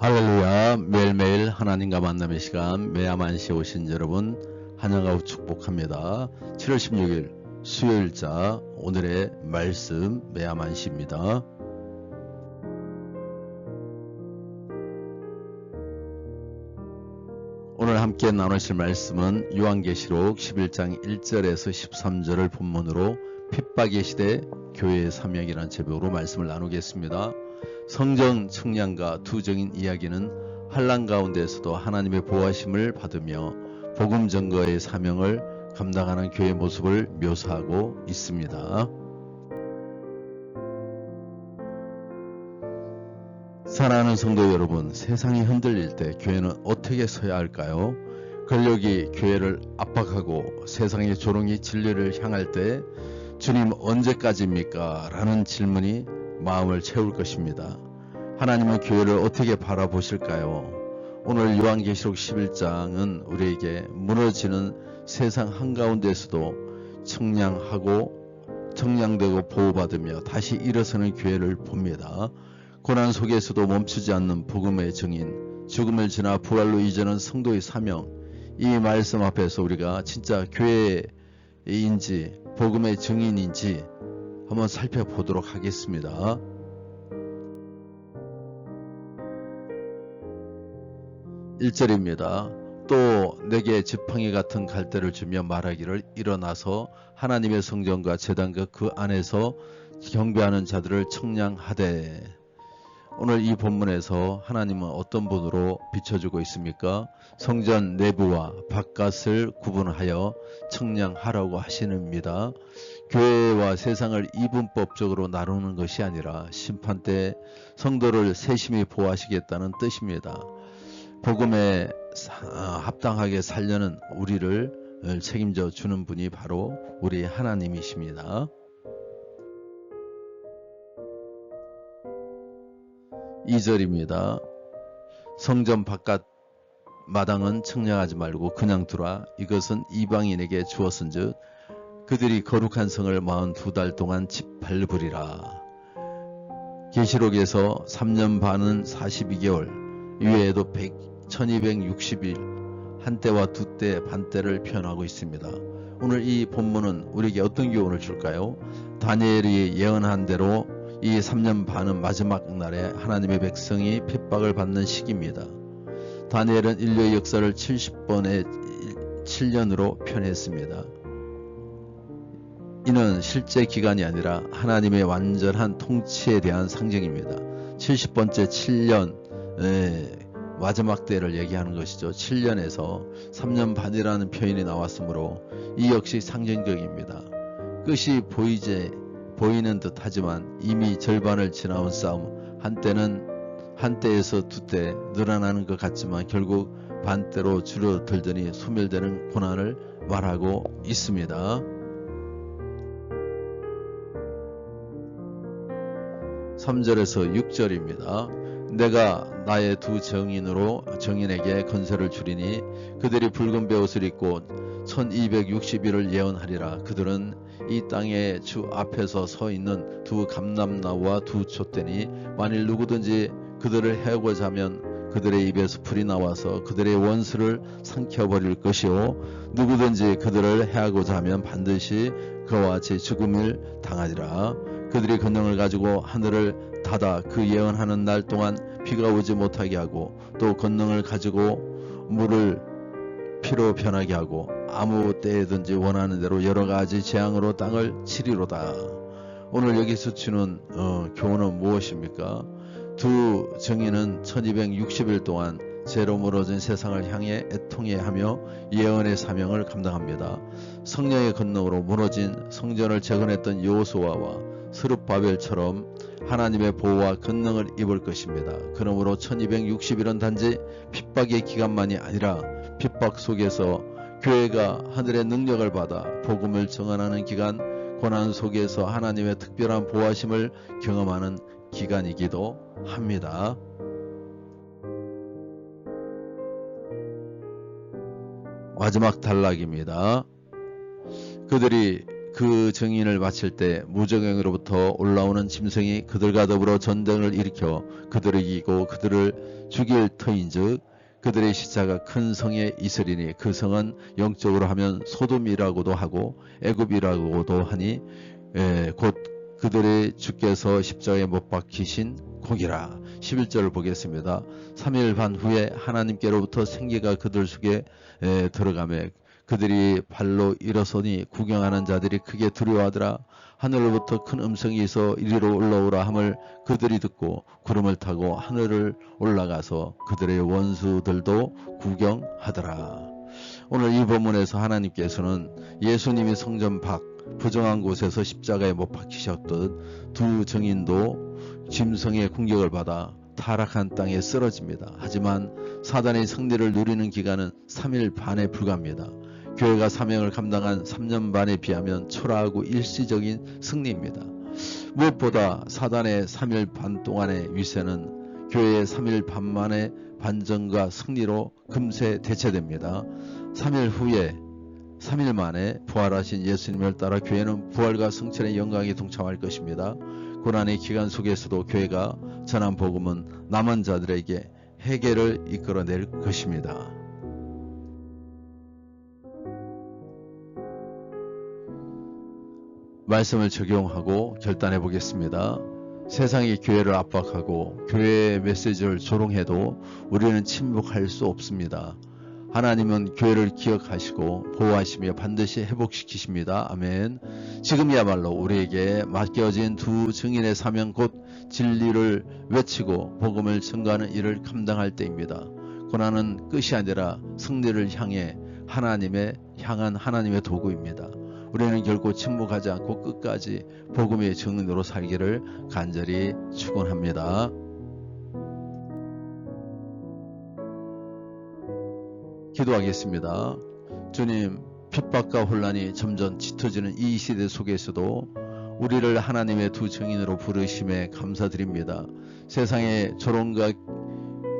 할렐루야. 매일매일 하나님과 만남의 시간 매야만시에 오신 여러분 환영하고 축복합니다. 7월 16일 수요일자 오늘의 말씀 매야만시입니다. 오늘 함께 나누실 말씀은 요한계시록 11장 1절에서 13절을 본문으로 핍박의 시대 교회의 사명이라는 제목으로 말씀을 나누겠습니다. 성정 청량과 투정인 이야기는 환난 가운데에서도 하나님의 보호하심을 받으며 복음 전거의 사명을 감당하는 교회의 모습을 묘사하고 있습니다. 사랑하는 성도 여러분, 세상이 흔들릴 때 교회는 어떻게 서야 할까요? 권력이 교회를 압박하고 세상의 조롱이 진리를 향할 때 주님 언제까지입니까? 라는 질문이 마음을 채울 것입니다. 하나님은 교회를 어떻게 바라보실까요? 오늘 요한계시록 11장은 우리에게 무너지는 세상 한가운데서도 청량되고 보호받으며 다시 일어서는 교회를 봅니다. 고난 속에서도 멈추지 않는 복음의 증인, 죽음을 지나 부활로 이전한 성도의 사명, 이 말씀 앞에서 우리가 진짜 교회인지 복음의 증인인지 한번 살펴보도록 하겠습니다. 1절입니다. 또 내게 지팡이 같은 갈대를 주며 말하기를 일어나서 하나님의 성전과 제단과 그 안에서 경배하는 자들을 청량하되. 오늘 이 본문에서 하나님은 어떤 분으로 비춰주고 있습니까? 성전 내부와 바깥을 구분하여 청량하라고 하시는입니다. 교회와 세상을 이분법적으로 나누는 것이 아니라 심판 때 성도를 세심히 보호하시겠다는 뜻입니다. 복음에 합당하게 살려는 우리를 책임져 주는 분이 바로 우리 하나님이십니다. 2절입니다. 성전 바깥 마당은 청량하지 말고 그냥 두라. 이것은 이방인에게 주었은즉 그들이 거룩한 성을 42달 동안 짓밟으리라. 계시록에서 3년 반은 42개월, 이외에도 1260일, 한때와 두때, 반때를 표현하고 있습니다. 오늘 이 본문은 우리에게 어떤 교훈을 줄까요? 다니엘이 예언한 대로 이 3년 반은 마지막 날에 하나님의 백성이 핍박을 받는 시기입니다. 다니엘은 인류의 역사를 70번의 7년으로 표현했습니다. 이는 실제 기간이 아니라 하나님의 완전한 통치에 대한 상징입니다. 70번째 7년 마지막 때를 얘기하는 것이죠. 7년에서 3년 반이라는 표현이 나왔으므로 이 역시 상징적입니다. 끝이 보이는 듯 하지만 이미 절반을 지나온 싸움, 한때에서 두때 늘어나는 것 같지만 결국 반때로 줄어들더니 소멸되는 고난을 말하고 있습니다. 3절에서 6절입니다. 내가 나의 두 정인에게 건설을 주리니 그들이 붉은 베옷을 입고 1260일을 예언하리라. 그들은 이 땅의 주 앞에서 서 있는 두 감람나무와 두 촛대니 만일 누구든지 그들을 해하고자 하면 그들의 입에서 불이 나와서 그들의 원수를 삼켜버릴 것이요 누구든지 그들을 해하고자 하면 반드시 그와 같이 죽음을 당하리라. 그들이 권능을 가지고 하늘을 닫아 그 예언하는 날 동안 비가 오지 못하게 하고 또 권능을 가지고 물을 피로 변하게 하고 아무 때에든지 원하는 대로 여러 가지 재앙으로 땅을 치리로다. 오늘 여기서 주는 교훈은 무엇입니까? 두 정인은 1260일 동안 죄로 무너진 세상을 향해 애통해하며 예언의 사명을 감당합니다. 성령의 권능으로 무너진 성전을 재건했던 여호수아와 스룹바벨처럼 하나님의 보호와 권능을 입을 것입니다. 그러므로 1260일은 단지 핍박의 기간만이 아니라 핍박 속에서 교회가 하늘의 능력을 받아 복음을 증언하는 기간, 고난 속에서 하나님의 특별한 보호하심을 경험하는 기간이기도 합니다. 마지막 단락입니다. 그들이 그 정인을 바칠 때 무적행으로부터 올라오는 짐승이 그들과 더불어 전쟁을 일으켜 그들을 이기고 그들을 죽일 터인즉 그들의 시차가 큰 성에 있으리니 그 성은 영적으로 하면 소돔이라고도 하고 애굽이라고도 하니 곧 그들의 주께서 십자가에 못 박히신 곡이라. 11절을 보겠습니다. 3일 반 후에 하나님께로부터 생기가 그들 속에 들어가매 그들이 발로 일어서니 구경하는 자들이 크게 두려워하더라. 하늘로부터 큰 음성이 있어 이리로 올라오라 함을 그들이 듣고 구름을 타고 하늘을 올라가서 그들의 원수들도 구경하더라. 오늘 이 본문에서 하나님께서는 예수님이 성전 밖 부정한 곳에서 십자가에 못 박히셨던 두 증인도 짐승의 공격을 받아 타락한 땅에 쓰러집니다. 하지만 사단의 승리를 누리는 기간은 3일 반에 불과합니다. 교회가 사명을 감당한 3년 반에 비하면 초라하고 일시적인 승리입니다. 무엇보다 사단의 3일 반 동안의 위세는 교회의 3일 반 만의 반전과 승리로 금세 대체됩니다. 3일 만에 부활하신 예수님을 따라 교회는 부활과 승천의 영광에 동참할 것입니다. 고난의 기간 속에서도 교회가 전한 복음은 남은 자들에게 회개를 이끌어낼 것입니다. 말씀을 적용하고 결단해 보겠습니다. 세상이 교회를 압박하고 교회의 메시지를 조롱해도 우리는 침묵할 수 없습니다. 하나님은 교회를 기억하시고 보호하시며 반드시 회복시키십니다. 아멘. 지금이야말로 우리에게 맡겨진 두 증인의 사명 곧 진리를 외치고 복음을 증거하는 일을 감당할 때입니다. 고난은 끝이 아니라 승리를 향한 하나님의 도구입니다. 우리는 결코 침묵하지 않고 끝까지 복음의 증인으로 살기를 간절히 축원합니다. 기도하겠습니다. 주님, 핍박과 혼란이 점점 짙어지는 이 시대 속에서도 우리를 하나님의 두 증인으로 부르심에 감사드립니다. 세상의 조롱과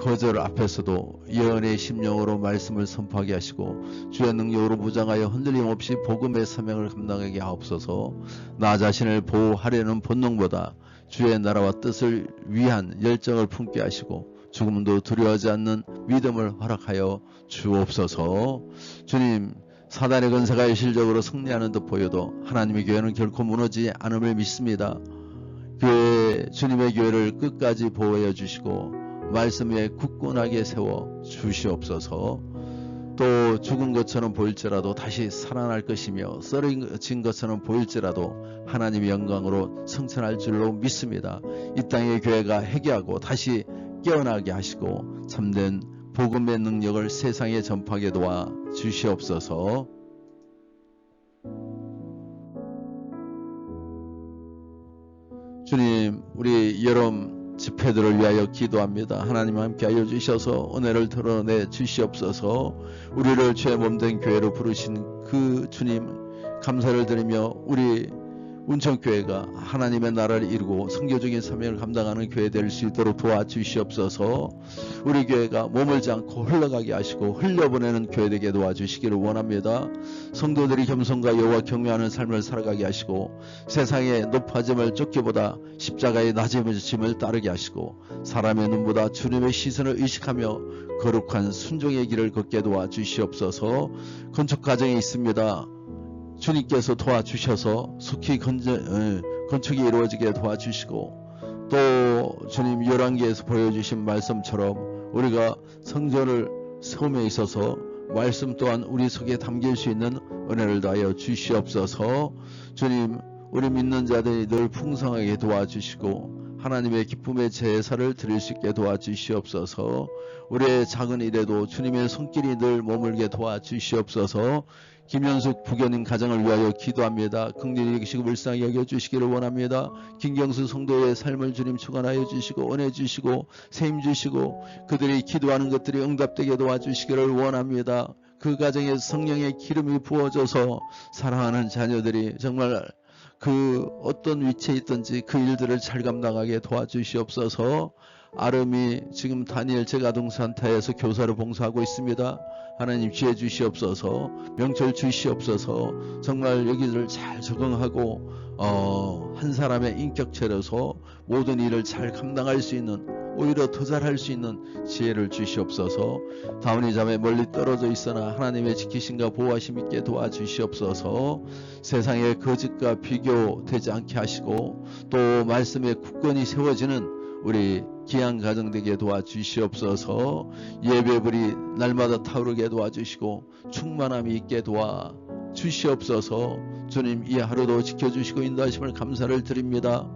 거절 앞에서도 예언의 심령으로 말씀을 선포하게 하시고 주의 능력으로 무장하여 흔들림 없이 복음의 사명을 감당하게 하옵소서. 나 자신을 보호하려는 본능보다 주의 나라와 뜻을 위한 열정을 품게 하시고 죽음도 두려워하지 않는 믿음을 허락하여 주옵소서. 주님, 사단의 권세가 일시적으로 승리하는 듯 보여도 하나님의 교회는 결코 무너지지 않음을 믿습니다. 주님의 교회를 끝까지 보호해 주시고 말씀 위에 굳건하게 세워 주시옵소서. 또 죽은 것처럼 보일지라도 다시 살아날 것이며 쓰러진 것처럼 보일지라도 하나님의 영광으로 승천할 줄로 믿습니다. 이 땅의 교회가 회개하고 다시 깨어나게 하시고 참된 복음의 능력을 세상에 전파하게 도와 주시옵소서. 주님, 우리 여름 집회들을 위하여 기도합니다. 하나님 함께하여 주셔서 은혜를 드러내 주시옵소서. 우리를 죄 몸된 교회로 부르신 그 주님 감사를 드리며 우리 운천교회가 하나님의 나라를 이루고 선교적인 사명을 감당하는 교회 될 수 있도록 도와주시옵소서. 우리 교회가 머물지 않고 흘러가게 하시고 흘려보내는 교회 되게 도와주시기를 원합니다. 성도들이 겸손과 여호와 경외하는 삶을 살아가게 하시고 세상의 높아짐을 쫓기보다 십자가의 낮아짐을 따르게 하시고 사람의 눈보다 주님의 시선을 의식하며 거룩한 순종의 길을 걷게 도와주시옵소서. 건축 과정이 있습니다. 주님께서 도와주셔서 속히 건축이 이루어지게 도와주시고 또 주님 열왕기에서 보여주신 말씀처럼 우리가 성전을 세움에 있어서 말씀 또한 우리 속에 담길 수 있는 은혜를 다하여 주시옵소서. 주님, 우리 믿는 자들이 늘 풍성하게 도와주시고 하나님의 기쁨의 제사를 드릴 수 있게 도와주시옵소서. 우리의 작은 일에도 주님의 손길이 늘 머물게 도와주시옵소서. 김현숙 부교님 가정을 위하여 기도합니다. 긍휼히 여기시고 불쌍히 여겨주시기를 원합니다. 김경수 성도의 삶을 주님 축원하여 주시고 은혜 주시고 세임 주시고 그들이 기도하는 것들이 응답되게 도와주시기를 원합니다. 그 가정에 성령의 기름이 부어져서 사랑하는 자녀들이 정말 그 어떤 위치에 있든지 그 일들을 잘 감당하게 도와주시옵소서. 아름이 지금 다니엘 제가동산타에서 교사로 봉사하고 있습니다. 하나님 지혜 주시옵소서, 명철 주시옵소서. 정말 여기를 잘 적응하고 한 사람의 인격체로서 모든 일을 잘 감당할 수 있는, 오히려 더 잘할 수 있는 지혜를 주시옵소서. 다운이 자매 멀리 떨어져 있으나 하나님의 지키심과 보호하심 있게 도와주시옵소서. 세상의 거짓과 비교되지 않게 하시고 또 말씀에 굳건히 세워지는 우리 귀한 가정 되게 도와주시옵소서. 예배불이 날마다 타오르게 도와주시고 충만함이 있게 도와주시옵소서. 주님, 이 하루도 지켜주시고 인도하심을 감사를 드립니다.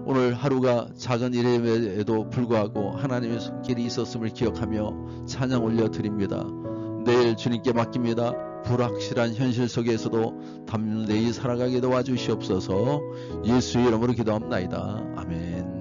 오늘 하루가 작은 일임에도 불구하고 하나님의 손길이 있었음을 기억하며 찬양 올려드립니다. 내일 주님께 맡깁니다. 불확실한 현실 속에서도 담대히 살아가게 도와주시옵소서. 예수의 이름으로 기도합나이다. 아멘.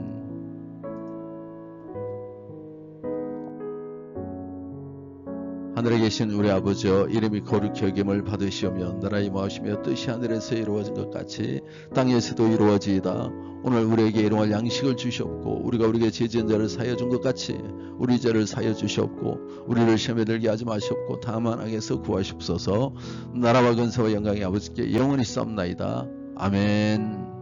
하늘에 계신 우리 아버지여, 이름이 거룩히 여김을 받으시오며 나라의 임하시며 뜻이 하늘에서 이루어진 것 같이 땅에서도 이루어지이다. 오늘 우리에게 일용할 양식을 주시옵고 우리가 우리에게 죄지은 자를 사하여 준 것 같이 우리 죄를 사하여 주시옵고 우리를 시험에 들게 하지 마시옵고 다만 악에서 구하시옵소서. 나라와 근세와 영광이 아버지께 영원히 싸움나이다. 아멘.